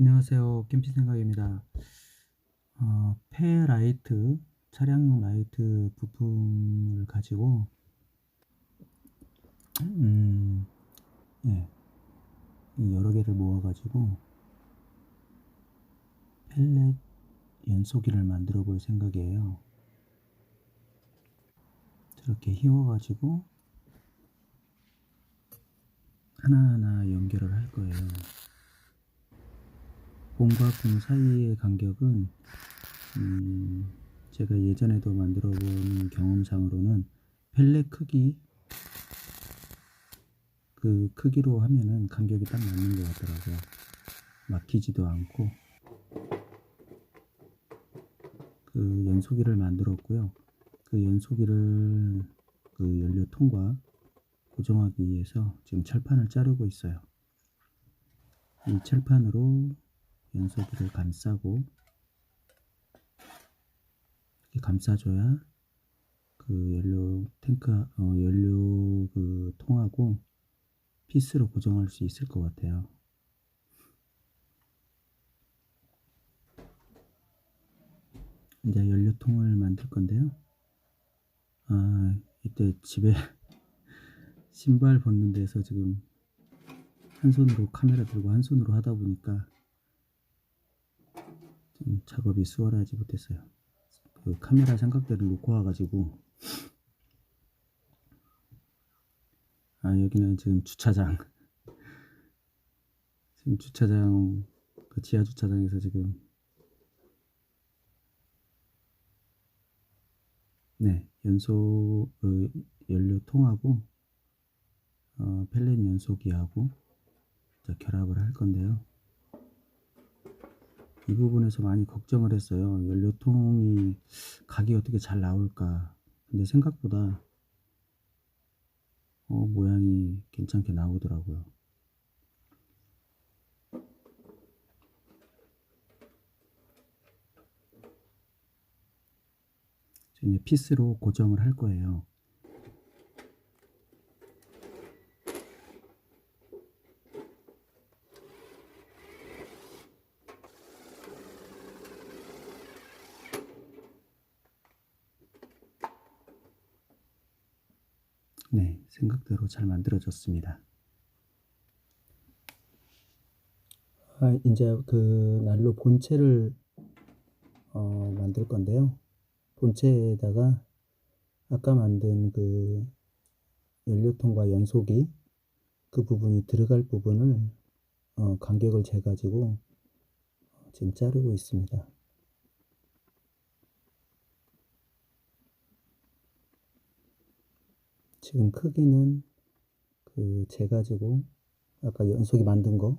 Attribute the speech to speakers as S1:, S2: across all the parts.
S1: 안녕하세요. 캠핑 생각입니다. 폐라이트, 차량용 라이트 부품을 가지고, 음, 예, 이 여러 개를 모아가지고, 펠렛 연소기를 만들어 볼 생각이에요. 저렇게 휘어가지고, 하나하나 연결을 할 거예요. 공과 공 사이의 간격은, 제가 예전에도 만들어 본 경험상으로는 펠렛 크기, 그 크기로 하면은 간격이 딱 맞는 것 같더라고요. 막히지도 않고. 그 연소기를 만들었고요. 그 연소기를 그 연료통과 고정하기 위해서 지금 철판을 자르고 있어요. 이 철판으로 연소기를 감싸고, 이렇게 감싸줘야 그 연료 탱크, 연료 그 통하고 피스로 고정할 수 있을 것 같아요. 이제 연료통을 만들 건데요. 이때 집에 신발 벗는 데서 지금 한 손으로 카메라 들고 한 손으로 하다 보니까 좀 작업이 수월하지 못했어요. 그 카메라 삼각대를 놓고 와가지고, 여기는 지금 주차장, 지금 주차장, 그 지하 주차장에서 지금, 네, 연소, 그 연료통하고, 펠렛 연소기하고 결합을 할 건데요. 이 부분에서 많이 걱정을 했어요. 연료통이 각이 어떻게 잘 나올까. 근데 생각보다 모양이 괜찮게 나오더라고요. 이제 피스로 고정을 할 거예요. 네, 생각대로 잘 만들어졌습니다. 이제 그 난로 본체를 만들 건데요. 본체에다가 아까 만든 그 연료통과 연소기 그 부분이 들어갈 부분을 간격을 재가지고 지금 자르고 있습니다. 지금 크기는 그 재가지고 아까 연소기 만든 거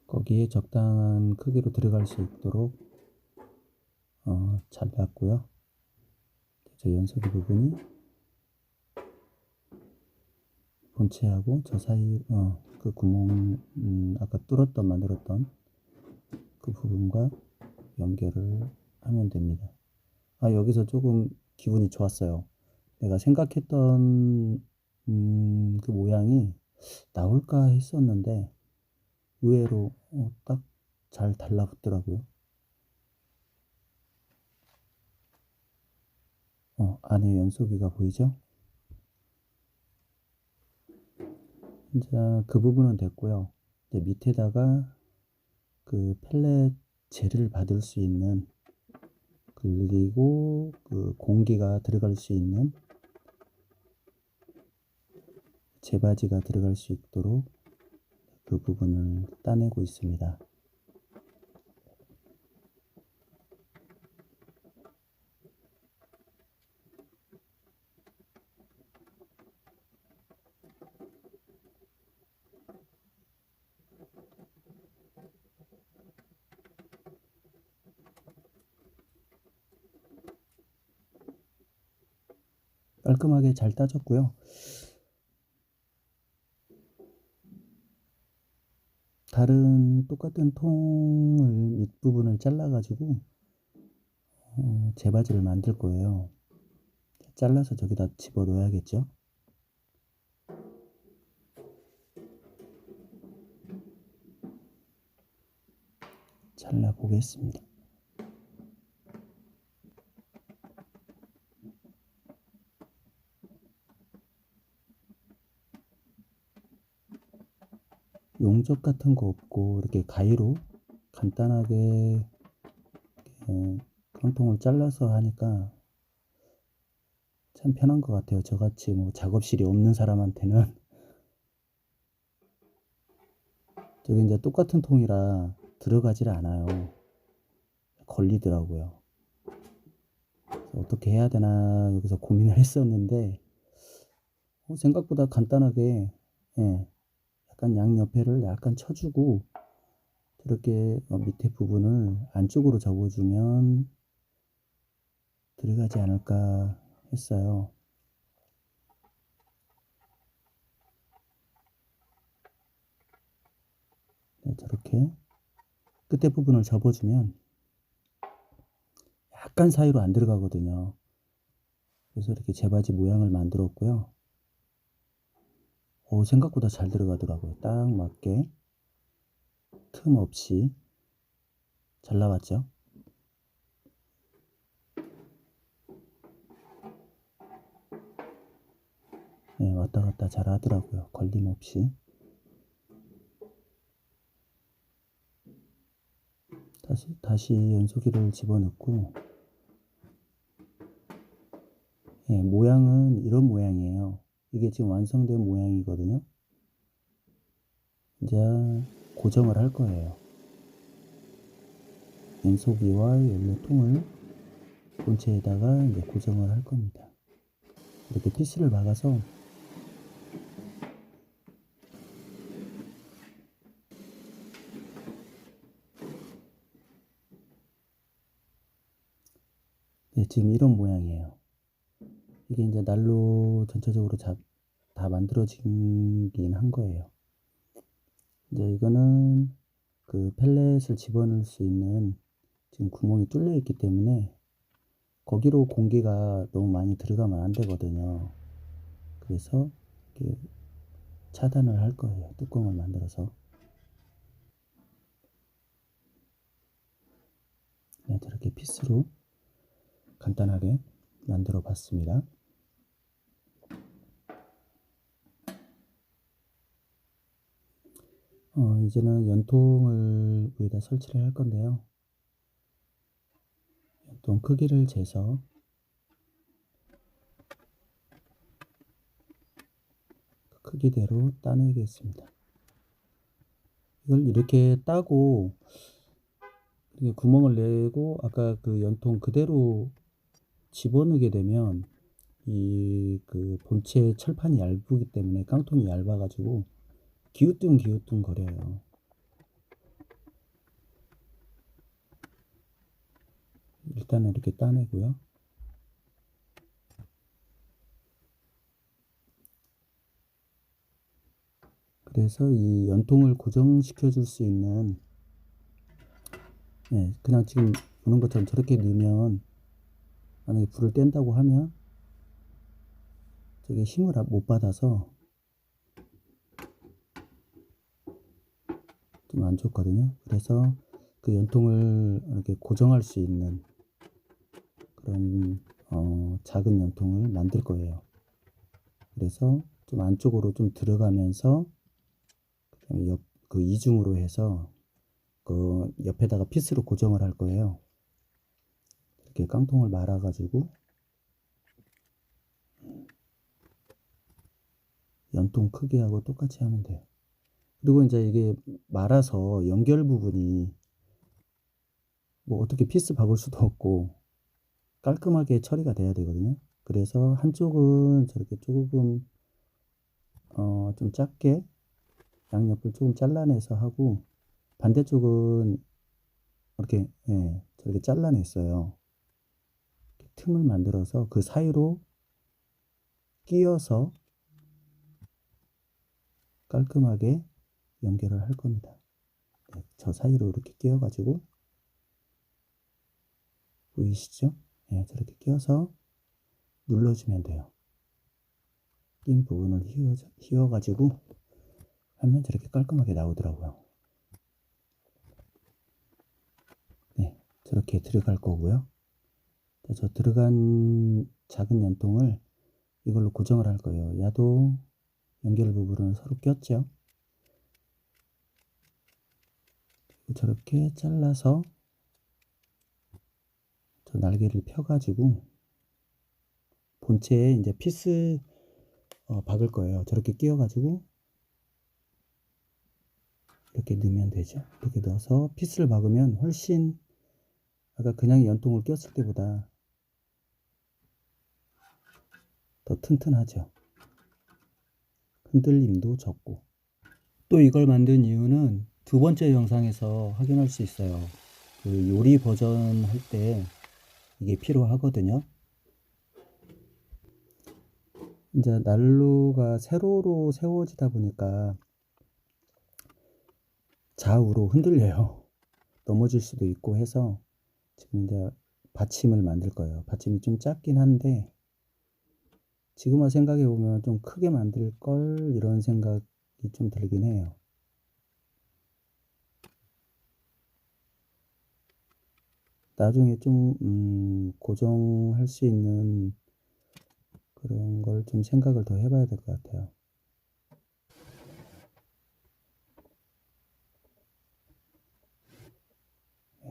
S1: 거기에 적당한 크기로 들어갈 수 있도록 잘랐고요. 저 연소기 부분이 본체하고 저 사이 그 구멍 아까 뚫었던 만들었던 그 부분과 연결을 하면 됩니다. 여기서 조금 기분이 좋았어요. 내가 생각했던 그 모양이 나올까 했었는데 의외로 딱 잘 달라붙더라고요. 안에 연소기가 보이죠? 이제 그 부분은 됐고요. 이제 밑에다가 그 펠렛 젤을 받을 수 있는, 그리고 그 공기가 들어갈 수 있는 제바지가 들어갈 수 있도록 그 부분을 따내고 있습니다. 깔끔하게 잘 따졌고요. 다른 똑같은 통을 밑부분을 잘라가지고 제바지를 만들 거예요. 잘라서 저기다 집어 넣어야겠죠. 잘라 보겠습니다. 용접 같은 거 없고 이렇게 가위로 간단하게 깡통을 잘라서 하니까 참 편한 것 같아요. 저같이 뭐 작업실이 없는 사람한테는. 저기 이제 똑같은 통이라 들어가질 않아요. 걸리더라고요. 어떻게 해야 되나 여기서 고민을 했었는데 생각보다 간단하게 약간 양옆에를 약간 쳐주고 저렇게 밑에 부분을 안쪽으로 접어주면 들어가지 않을까 했어요. 네, 저렇게 끝에 부분을 접어주면 약간 사이로 안 들어가거든요. 그래서 이렇게 재바지 모양을 만들었고요. 생각보다 잘 들어가더라고요. 딱 맞게 틈 없이 잘 나왔죠. 네, 왔다 갔다 잘 하더라고요. 걸림 없이. 다시 연소기를 집어넣고, 모양은 이런 모양이에요. 이게 지금 완성된 모양이거든요. 이제 고정을 할 거예요. 연소기와 연료통을 본체에다가 이제 고정을 할 겁니다. 이렇게 피스를 박아서 지금 이런 모양이에요. 이게 이제 날로 전체적으로 다 만들어지긴 한 거예요. 이제 이거는 그 펠렛을 집어넣을 수 있는 지금 구멍이 뚫려 있기 때문에 거기로 공기가 너무 많이 들어가면 안 되거든요. 그래서 이렇게 차단을 할 거예요. 뚜껑을 만들어서. 네, 저렇게 피스로 간단하게 만들어 봤습니다. 이제는 연통을 위에다 설치를 할 건데요. 연통 크기를 재서 그 크기대로 따내겠습니다. 이걸 이렇게 따고 구멍을 내고 아까 그 연통 그대로 집어넣게 되면 이 그 본체 철판이 얇기 때문에 깡통이 얇아가지고 기우뚱 거려요. 일단은 이렇게 따내고요. 그래서 이 연통을 고정시켜 줄 수 있는 그냥 지금 보는 것처럼 저렇게 넣으면 만약에 불을 뗀다고 하면 저게 힘을 못 받아서 좀 안 좋거든요. 그래서 그 연통을 이렇게 고정할 수 있는 그런 작은 연통을 만들 거예요. 그래서 좀 안쪽으로 좀 들어가면서 그다음에 그 이중으로 해서 그 옆에다가 피스로 고정을 할 거예요. 이렇게 깡통을 말아 가지고 연통 크기하고 똑같이 하면 돼요. 그리고 이제 이게 말아서 연결 부분이 뭐 어떻게 피스 박을 수도 없고 깔끔하게 처리가 돼야 되거든요. 그래서 한쪽은 저렇게 조금 좀 작게 양옆을 조금 잘라내서 하고 반대쪽은 이렇게 저렇게 잘라냈어요. 틈을 만들어서 그 사이로 끼워서 깔끔하게 연결을 할 겁니다. 저 사이로 이렇게 끼워 가지고 보이시죠? 저렇게 끼워서 눌러주면 돼요. 낀 부분을 휘어 가지고 하면 저렇게 깔끔하게 나오더라고요. 저렇게 들어갈 거고요. 저 들어간 작은 연통을 이걸로 고정을 할 거예요. 야도 연결 부분을 서로 꼈죠. 저렇게 잘라서 저 날개를 펴가지고 본체에 이제 피스 박을 거예요. 저렇게 끼워가지고 이렇게 넣으면 되죠. 이렇게 넣어서 피스를 박으면 훨씬 아까 그냥 연통을 꼈을 때보다 더 튼튼하죠. 흔들림도 적고. 또 이걸 만든 이유는 두 번째 영상에서 확인할 수 있어요. 그 요리 버전 할 때 이게 필요하거든요. 이제 난로가 세로로 세워지다 보니까 좌우로 흔들려요. 넘어질 수도 있고 해서 지금 이제 받침을 만들 거예요. 받침이 좀 작긴 한데 지금 와 생각해 보면 좀 크게 만들 걸 이런 생각이 좀 들긴 해요. 나중에 좀 고정할 수 있는 그런 걸 좀 생각을 더 해봐야 될 것 같아요.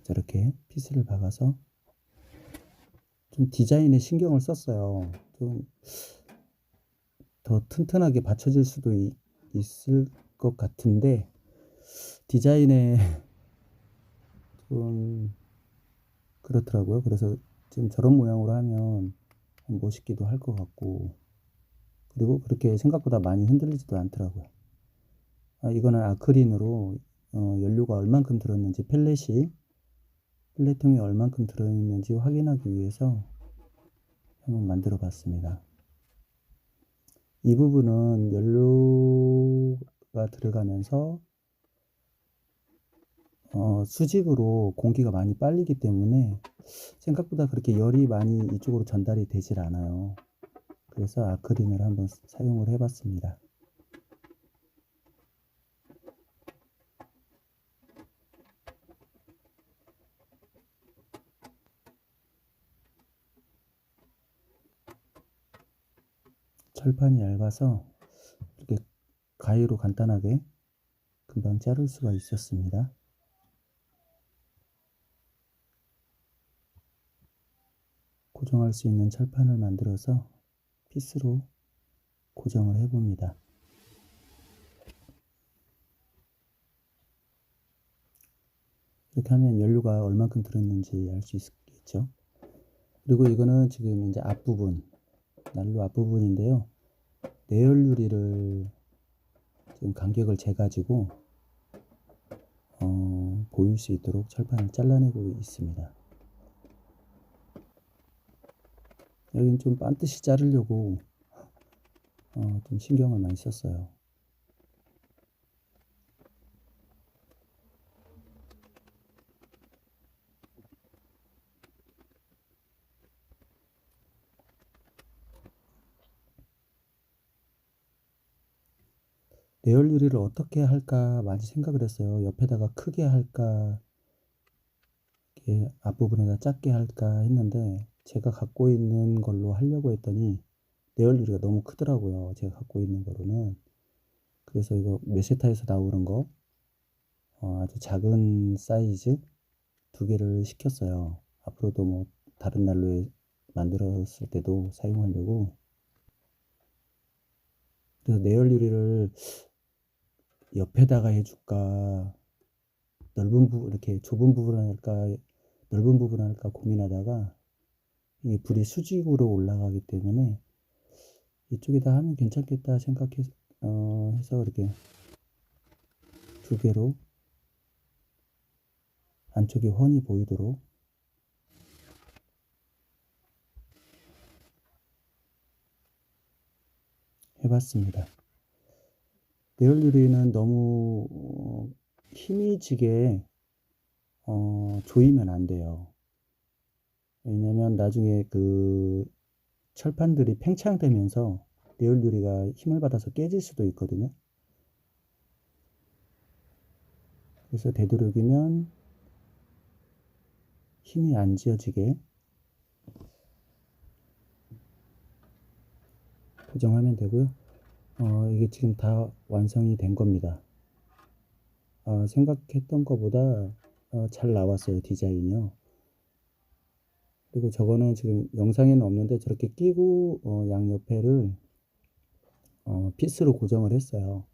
S1: 저렇게 피스를 박아서 좀 디자인에 신경을 썼어요. 좀 더 튼튼하게 받쳐질 수도 있을 것 같은데 디자인에 좀 그렇더라고요. 그래서 지금 저런 모양으로 하면 멋있기도 할 것 같고 그리고 그렇게 생각보다 많이 흔들리지도 않더라고요. 이거는 아크릴으로 연료가 얼만큼 들었는지 펠렛통에 얼만큼 들어있는지 확인하기 위해서 한번 만들어 봤습니다. 이 부분은 연료가 들어가면서 수직으로 공기가 많이 빨리기 때문에 생각보다 그렇게 열이 많이 이쪽으로 전달이 되질 않아요. 그래서 아크릴을 한번 사용을 해 봤습니다. 철판이 얇아서 이렇게 가위로 간단하게 금방 자를 수가 있었습니다. 고정할 수 있는 철판을 만들어서 피스로 고정을 해 봅니다. 이렇게 하면 연료가 얼만큼 들었는지 알 수 있겠죠. 그리고 이거는 지금 이제 앞부분, 난로 앞부분인데요. 내열 유리를 지금 간격을 재가지고 보일 수 있도록 철판을 잘라내고 있습니다. 여긴 좀 반드시 자르려고 좀 신경을 많이 썼어요. 내열 유리를 어떻게 할까 많이 생각을 했어요. 옆에다가 크게 할까, 앞부분에다 작게 할까 했는데 제가 갖고 있는 걸로 하려고 했더니 내열 유리가 너무 크더라고요. 제가 갖고 있는 거로는. 그래서 이거 메세타에서 나오는 거 아주 작은 사이즈 두 개를 시켰어요. 앞으로도 뭐 다른 난로에 만들었을 때도 사용하려고. 그래서 내열 유리를 옆에다가 해줄까 넓은 부분 이렇게 좁은 부분을 할까 넓은 부분을 할까 고민하다가 이 불이 수직으로 올라가기 때문에 이쪽에다 하면 괜찮겠다 생각해서 해서 이렇게 두 개로 안쪽이 훤히 보이도록 해봤습니다. 내열 유리는 너무 힘이 지게 조이면 안 돼요. 왜냐면 나중에 그 철판들이 팽창되면서 내열 유리가 힘을 받아서 깨질 수도 있거든요. 그래서 되도록이면 힘이 안 지어지게 고정하면 되고요. 이게 지금 다 완성이 된 겁니다. 생각했던 것보다 잘 나왔어요, 디자인이요. 그리고 저거는 지금 영상에는 없는데 저렇게 끼고 양옆에를 피스로 고정을 했어요.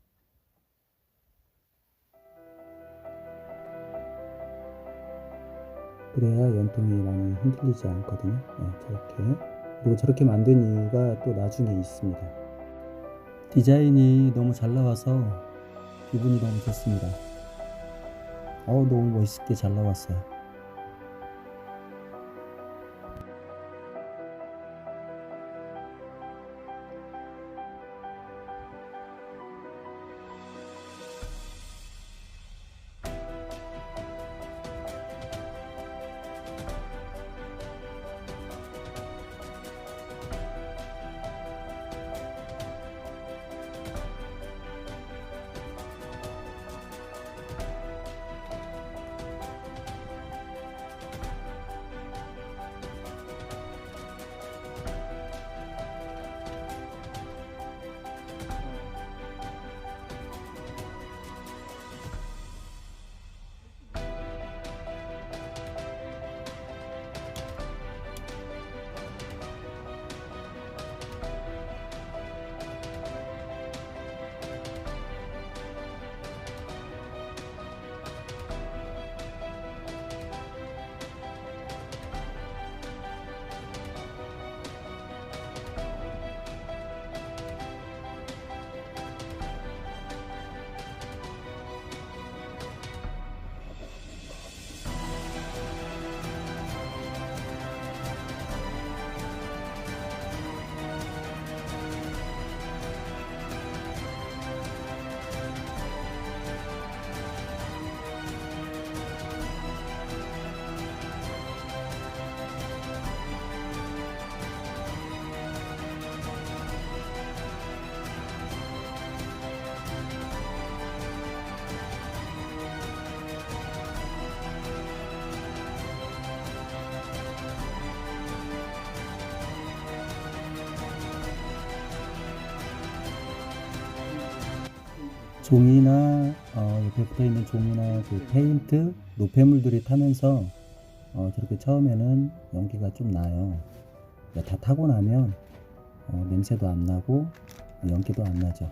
S1: 그래야 연통이 많이 흔들리지 않거든요. 네, 저렇게. 그리고 저렇게 만든 이유가 또 나중에 있습니다. 디자인이 너무 잘 나와서 기분이 너무 좋습니다. 너무 멋있게 잘 나왔어요. 종이나 옆에 붙어있는 종이나 그 페인트, 노폐물들이 타면서 저렇게 처음에는 연기가 좀 나요. 다 타고 나면 냄새도 안 나고 연기도 안 나죠.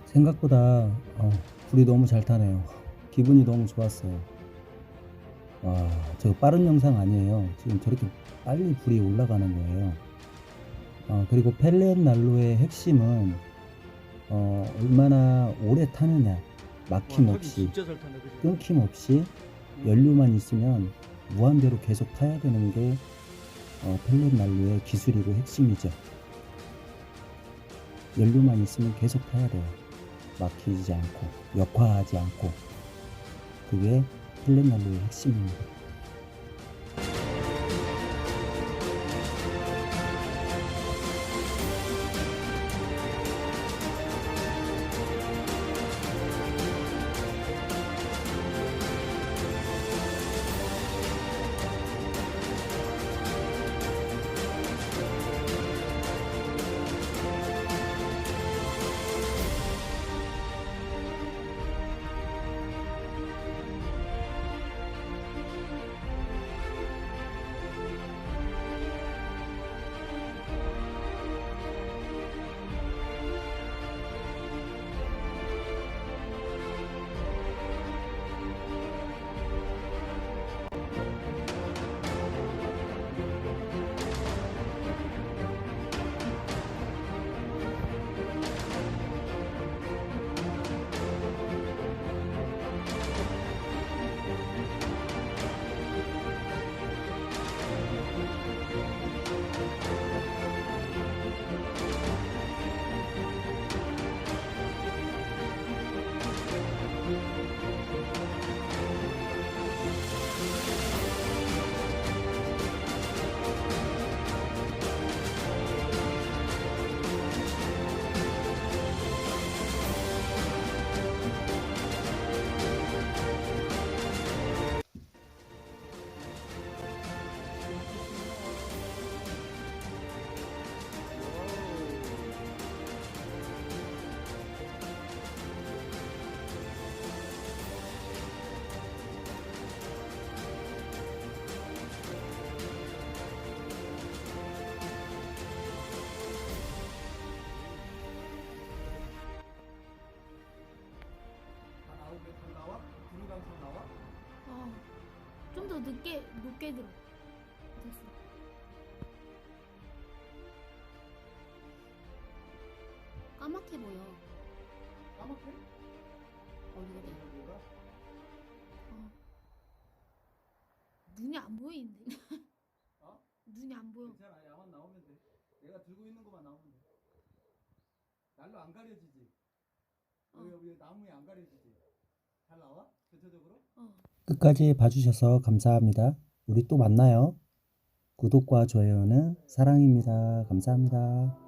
S1: 생각보다 불이 너무 잘 타네요. 기분이 너무 좋았어요. 와, 저 빠른 영상 아니에요. 지금 저렇게 빨리 불이 올라가는 거예요. 그리고 펠렛 난로의 핵심은 얼마나 오래 타느냐, 막힘없이, 끊김없이 연료만 있으면 무한대로 계속 타야 되는 게 펠렛 난로의 기술이고 핵심이죠. 연료만 있으면 계속 타야 돼요. 막히지 않고 역화하지 않고. 그게 펠렛 난로의 핵심입니다.
S2: 더 높게 들어. 됐어. 까맣게 보여.
S1: 까맣게?
S2: 얼굴이.
S1: 뭐가?
S2: 어. 눈이 안 보이는데.
S1: 어?
S2: 눈이 안 보여.
S1: 괜찮아. 야만 나오면 돼. 내가 들고 있는 것만 나오면 돼. 날로 안 가려지지? 여기 나무에 안 가려지지? 잘 나와? 전체적으로? 끝까지 봐주셔서 감사합니다. 우리 또 만나요. 구독과 좋아요는 사랑입니다. 감사합니다.